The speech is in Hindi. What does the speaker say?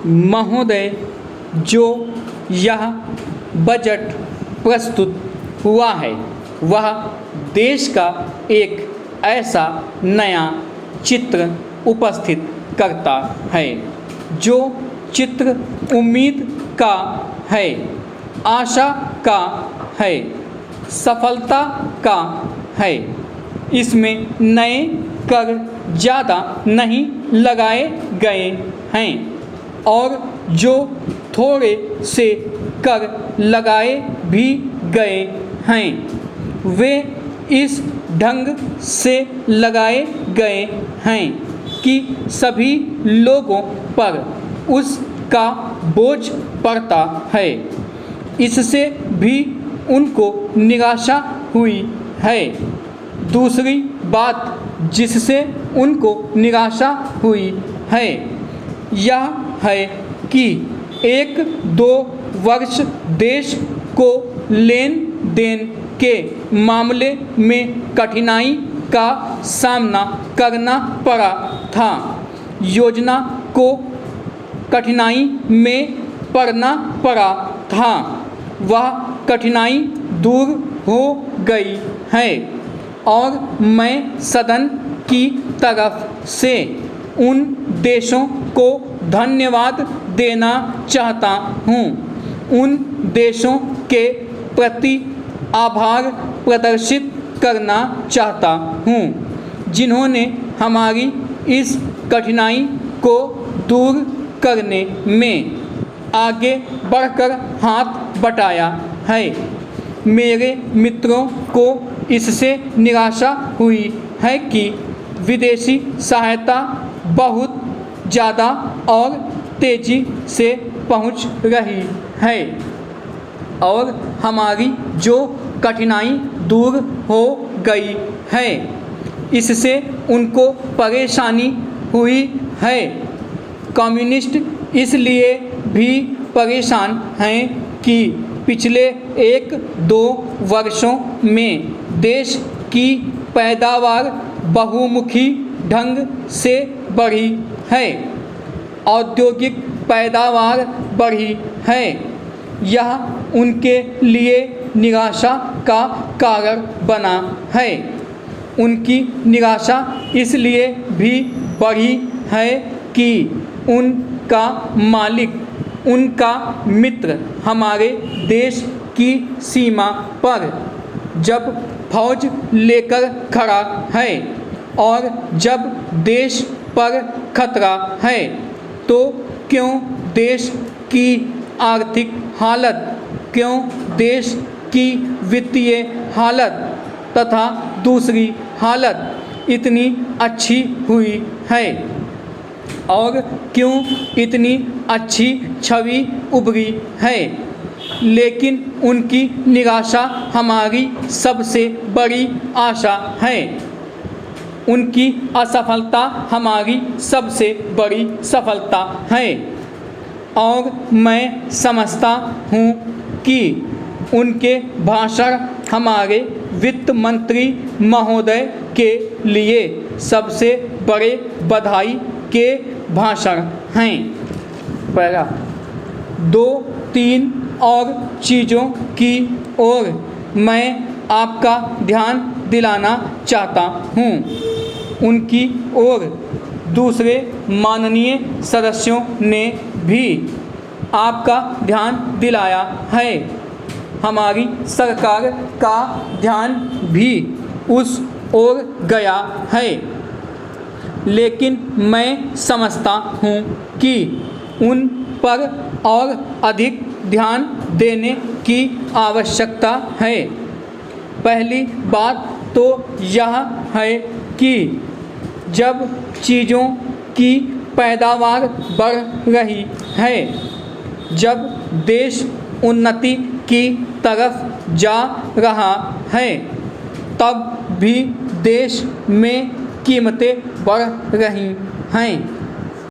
महोदय, जो यह बजट प्रस्तुत हुआ है वह देश का एक ऐसा नया चित्र उपस्थित करता है जो चित्र उम्मीद का है, आशा का है, सफलता का है। इसमें नए कर ज़्यादा नहीं लगाए गए हैं और जो थोड़े से कर लगाए भी गए हैं वे इस ढंग से लगाए गए हैं कि सभी लोगों पर उसका बोझ पड़ता है। इससे भी उनको निराशा हुई है। दूसरी बात जिससे उनको निराशा हुई है यह है कि 1-2 वर्ष देश को लेन देन के मामले में कठिनाई का सामना करना पड़ा था। योजना को कठिनाई में पड़ना पड़ा था, वह कठिनाई दूर हो गई है और मैं सदन की तरफ से उन देशों को धन्यवाद देना चाहता हूँ, उन देशों के प्रति आभार प्रदर्शित करना चाहता हूँ जिन्होंने हमारी इस कठिनाई को दूर करने में आगे बढ़कर हाथ बटाया है। मेरे मित्रों को इससे निराशा हुई है कि विदेशी सहायता बहुत ज़्यादा और तेज़ी से पहुंच रही है और हमारी जो कठिनाई दूर हो गई है इससे उनको परेशानी हुई है। कम्युनिस्ट इसलिए भी परेशान हैं कि पिछले 1-2 वर्षों में देश की पैदावार बहुमुखी ढंग से बढ़ी है, औद्योगिक पैदावार बढ़ी है। यह उनके लिए निराशा का कारण बना है। उनकी निराशा इसलिए भी बढ़ी है कि उनका मालिक, उनका मित्र हमारे देश की सीमा पर जब फौज लेकर खड़ा है और जब देश पर खतरा है तो क्यों देश की आर्थिक हालत, क्यों देश की वित्तीय हालत तथा दूसरी हालत इतनी अच्छी हुई है और क्यों इतनी अच्छी छवि उभरी है। लेकिन उनकी निराशा हमारी सबसे बड़ी आशा है। उनकी असफलता हमारी सबसे बड़ी सफलता है और मैं समझता हूँ कि उनके भाषण हमारे वित्त मंत्री महोदय के लिए सबसे बड़े बधाई के भाषण हैं। पहला 2-3 और चीज़ों की ओर मैं आपका ध्यान दिलाना चाहता हूँ। उनकी ओर दूसरे माननीय सदस्यों ने भी आपका ध्यान दिलाया है। हमारी सरकार का ध्यान भी उस ओर गया है, लेकिन मैं समझता हूँ कि उन पर और अधिक ध्यान देने की आवश्यकता है। पहली बात तो यह है कि जब चीज़ों की पैदावार बढ़ रही है, जब देश उन्नति की तरफ जा रहा है, तब भी देश में कीमतें बढ़ रही हैं।